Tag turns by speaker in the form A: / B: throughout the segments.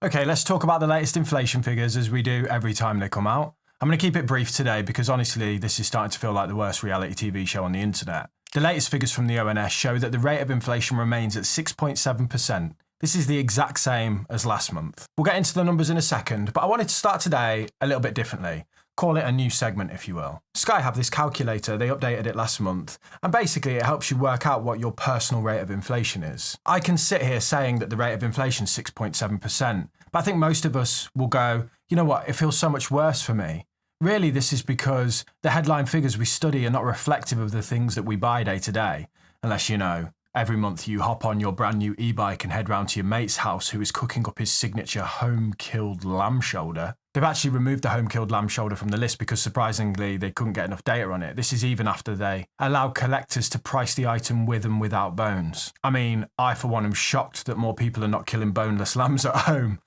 A: Okay, let's talk about the latest inflation figures as we do every time they come out. I'm going to keep it brief today because honestly, this is starting to feel like the worst reality TV show on the internet. The latest figures from the ONS show that the rate of inflation remains at 6.7%. This is the exact same as last month. We'll get into the numbers in a second, but I wanted to start today a little bit differently. Call it a new segment, if you will. Sky have this calculator, they updated it last month, and basically it helps you work out what your personal rate of inflation is. I can sit here saying that the rate of inflation is 6.7%, but I think most of us will go, you know what, it feels so much worse for me. Really, this is because the headline figures we study are not reflective of the things that we buy day to day, unless, you know, every month you hop on your brand new e-bike and head round to your mate's house who is cooking up his signature home-killed lamb shoulder. They've actually removed the home-killed lamb shoulder from the list because surprisingly they couldn't get enough data on it. This is even after they allowed collectors to price the item with and without bones. I mean, I for one am shocked that more people are not killing boneless lambs at home.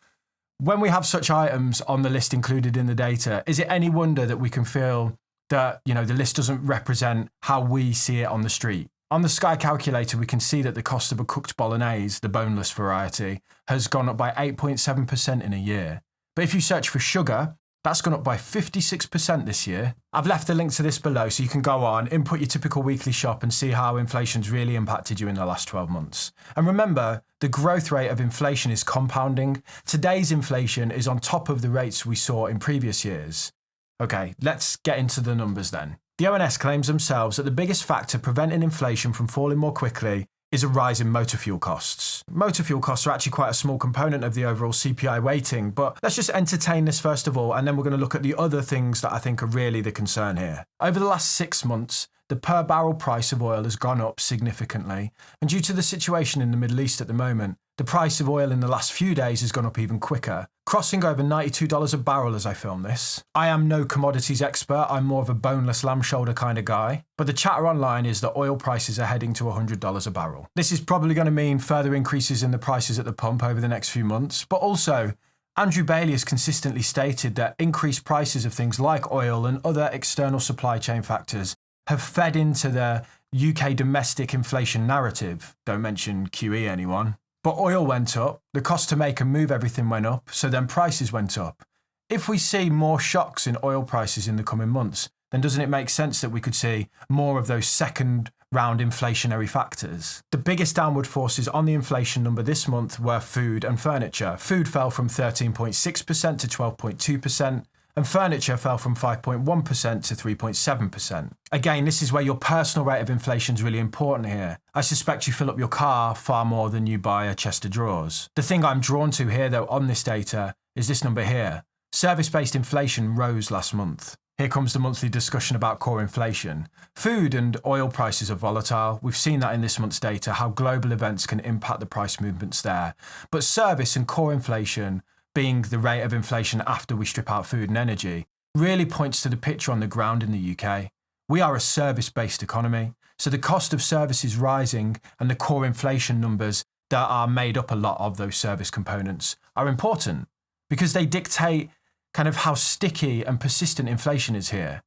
A: When we have such items on the list included in the data, is it any wonder that we can feel that, you know, the list doesn't represent how we see it on the street? On the Sky calculator, we can see that the cost of a cooked bolognese, the boneless variety, has gone up by 8.7% in a year. But if you search for sugar, that's gone up by 56% this year. I've left a link to this below so you can go on, input your typical weekly shop and see how inflation's really impacted you in the last 12 months. And remember, the growth rate of inflation is compounding. Today's inflation is on top of the rates we saw in previous years. Okay, let's get into the numbers then. The ONS claims themselves that the biggest factor preventing inflation from falling more quickly is a rise in motor fuel costs. Motor fuel costs are actually quite a small component of the overall CPI weighting, but let's just entertain this first of all, and then we're going to look at the other things that I think are really the concern here. Over the last 6 months, the per barrel price of oil has gone up significantly, and due to the situation in the Middle East at the moment, the price of oil in the last few days has gone up even quicker, crossing over $92 a barrel as I film this. I am no commodities expert, I'm more of a boneless lamb shoulder kind of guy, but the chatter online is that oil prices are heading to $100 a barrel. This is probably going to mean further increases in the prices at the pump over the next few months, but also, Andrew Bailey has consistently stated that increased prices of things like oil and other external supply chain factors have fed into the UK domestic inflation narrative. Don't mention QE anyone. But oil went up, the cost to make and move everything went up, so then prices went up. If we see more shocks in oil prices in the coming months, then doesn't it make sense that we could see more of those second round inflationary factors? The biggest downward forces on the inflation number this month were food and furniture. Food fell from 13.6% to 12.2%. and furniture fell from 5.1% to 3.7%. Again, this is where your personal rate of inflation is really important here. I suspect you fill up your car far more than you buy a chest of drawers. The thing I'm drawn to here, though, on this data is this number here. Service-based inflation rose last month. Here comes the monthly discussion about core inflation. Food and oil prices are volatile. We've seen that in this month's data, how global events can impact the price movements there. But service and core inflation, being the rate of inflation after we strip out food and energy, really points to the picture on the ground in the UK. We are a service-based economy, so the cost of service is rising and the core inflation numbers that are made up a lot of those service components are important because they dictate kind of how sticky and persistent inflation is here.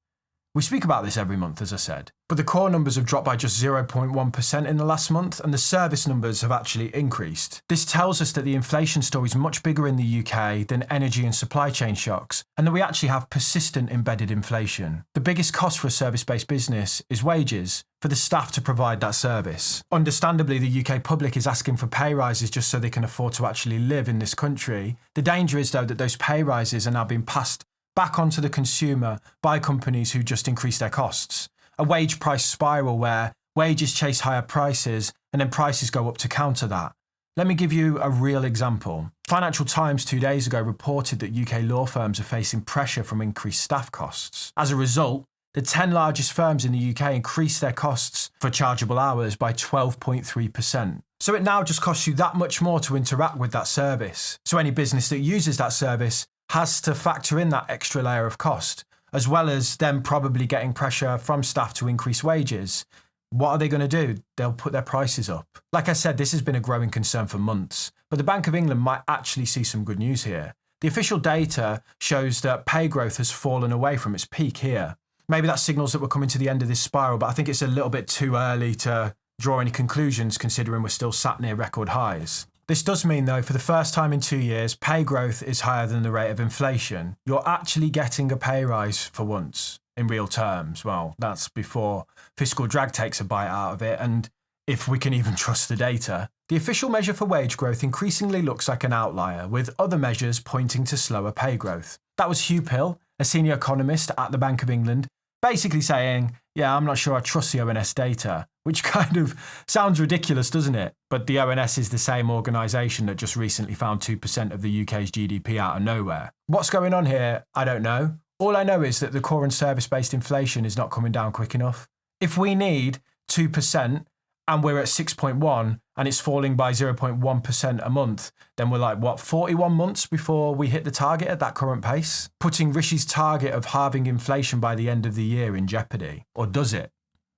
A: We speak about this every month, as I said, but the core numbers have dropped by just 0.1% in the last month, and the service numbers have actually increased. This tells us that the inflation story is much bigger in the UK than energy and supply chain shocks, and that we actually have persistent embedded inflation. The biggest cost for a service-based business is wages, for the staff to provide that service. Understandably, the UK public is asking for pay rises just so they can afford to actually live in this country. The danger is, though, that those pay rises are now being passed back onto the consumer by companies who just increase their costs. A wage price spiral where wages chase higher prices and then prices go up to counter that. Let me give you a real example. Financial Times 2 days ago reported that UK law firms are facing pressure from increased staff costs. As a result, the 10 largest firms in the UK increased their costs for chargeable hours by 12.3%. So it now just costs you that much more to interact with that service. So any business that uses that service has to factor in that extra layer of cost, as well as them probably getting pressure from staff to increase wages. What are they going to do? They'll put their prices up. Like I said, this has been a growing concern for months, but the Bank of England might actually see some good news here. The official data shows that pay growth has fallen away from its peak here. Maybe that signals that we're coming to the end of this spiral, but I think it's a little bit too early to draw any conclusions considering we're still sat near record highs. This does mean, though, for the first time in 2 years, pay growth is higher than the rate of inflation. You're actually getting a pay rise for once, in real terms. Well, that's before fiscal drag takes a bite out of it, and if we can even trust the data. The official measure for wage growth increasingly looks like an outlier, with other measures pointing to slower pay growth. That was Hugh Pill, a senior economist at the Bank of England, basically saying, yeah, I'm not sure I trust the ONS data, which kind of sounds ridiculous, doesn't it? But the ONS is the same organisation that just recently found 2% of the UK's GDP out of nowhere. What's going on here? I don't know. All I know is that the core and service-based inflation is not coming down quick enough. If we need 2%, and we're at 6.1 and it's falling by 0.1% a month, then we're like, 41 months before we hit the target at that current pace? Putting Rishi's target of halving inflation by the end of the year in jeopardy. Or does it?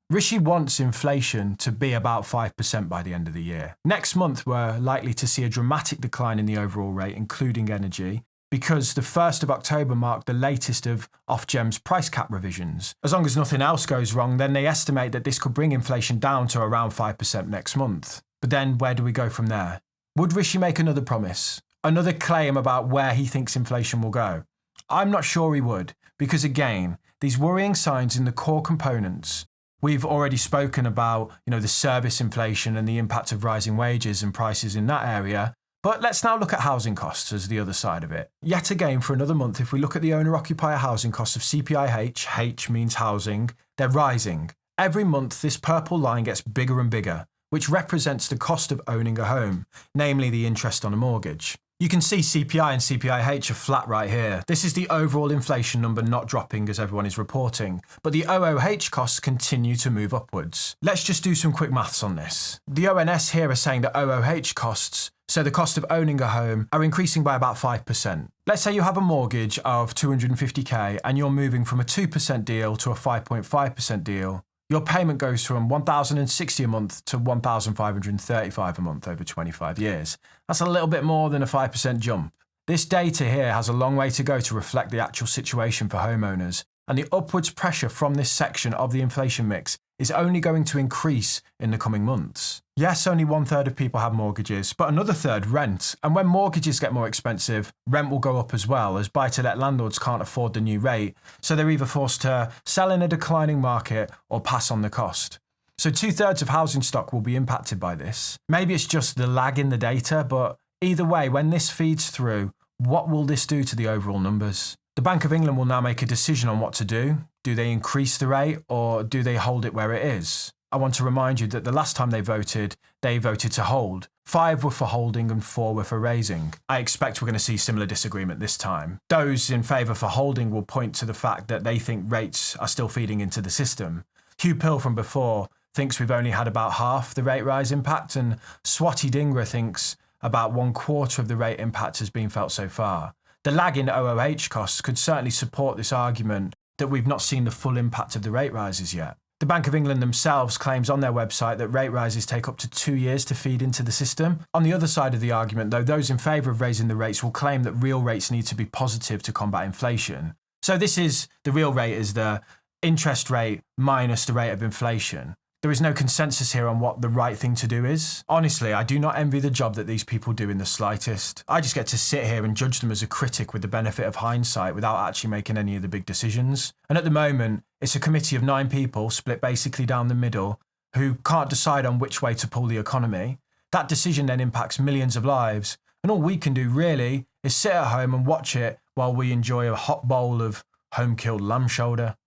A: Rishi wants inflation to be about 5% by the end of the year. Next month, we're likely to see a dramatic decline in the overall rate, including energy, because the 1st of October marked the latest of Ofgem's price cap revisions. As long as nothing else goes wrong, then they estimate that this could bring inflation down to around 5% next month. But then where do we go from there? Would Rishi make another promise? Another claim about where he thinks inflation will go? I'm not sure he would, because again, these worrying signs in the core components. We've already spoken about, the service inflation and the impact of rising wages and prices in that area. But let's now look at housing costs as the other side of it. Yet again, for another month, if we look at the owner-occupier housing costs of CPIH, H means housing, they're rising. Every month, this purple line gets bigger and bigger, which represents the cost of owning a home, namely the interest on a mortgage. You can see CPI and CPIH are flat right here. This is the overall inflation number not dropping as everyone is reporting, but the OOH costs continue to move upwards. Let's just do some quick maths on this. The ONS here are saying that OOH costs, so the cost of owning a home, are increasing by about 5%. Let's say you have a mortgage of 250k and you're moving from a 2% deal to a 5.5% deal. Your payment goes from $1,060 a month to $1,535 a month over 25 years. That's a little bit more than a 5% jump. This data here has a long way to go to reflect the actual situation for homeowners, and the upwards pressure from this section of the inflation mix is only going to increase in the coming months. Yes, only 1/3 of people have mortgages, but another third rent. And when mortgages get more expensive, rent will go up as well, as buy-to-let landlords can't afford the new rate, so they're either forced to sell in a declining market or pass on the cost. So 2/3 of housing stock will be impacted by this. Maybe it's just the lag in the data, but either way, when this feeds through, what will this do to the overall numbers? The Bank of England will now make a decision on what to do. Do they increase the rate or do they hold it where it is? I want to remind you that the last time they voted to hold. 5 were for holding and 4 were for raising. I expect we're going to see similar disagreement this time. Those in favour for holding will point to the fact that they think rates are still feeding into the system. Hugh Pill from before thinks we've only had about half the rate rise impact, and Swati Dhingra thinks about 1/4 of the rate impact has been felt so far. The lag in OOH costs could certainly support this argument that we've not seen the full impact of the rate rises yet. The Bank of England themselves claims on their website that rate rises take up to 2 years to feed into the system. On the other side of the argument, though, those in favour of raising the rates will claim that real rates need to be positive to combat inflation. So this is the real rate is the interest rate minus the rate of inflation. There is no consensus here on what the right thing to do is. Honestly, I do not envy the job that these people do in the slightest. I just get to sit here and judge them as a critic with the benefit of hindsight without actually making any of the big decisions. And at the moment, it's a committee of 9 people split basically down the middle who can't decide on which way to pull the economy. That decision then impacts millions of lives. And all we can do really is sit at home and watch it while we enjoy a hot bowl of home-killed lamb shoulder.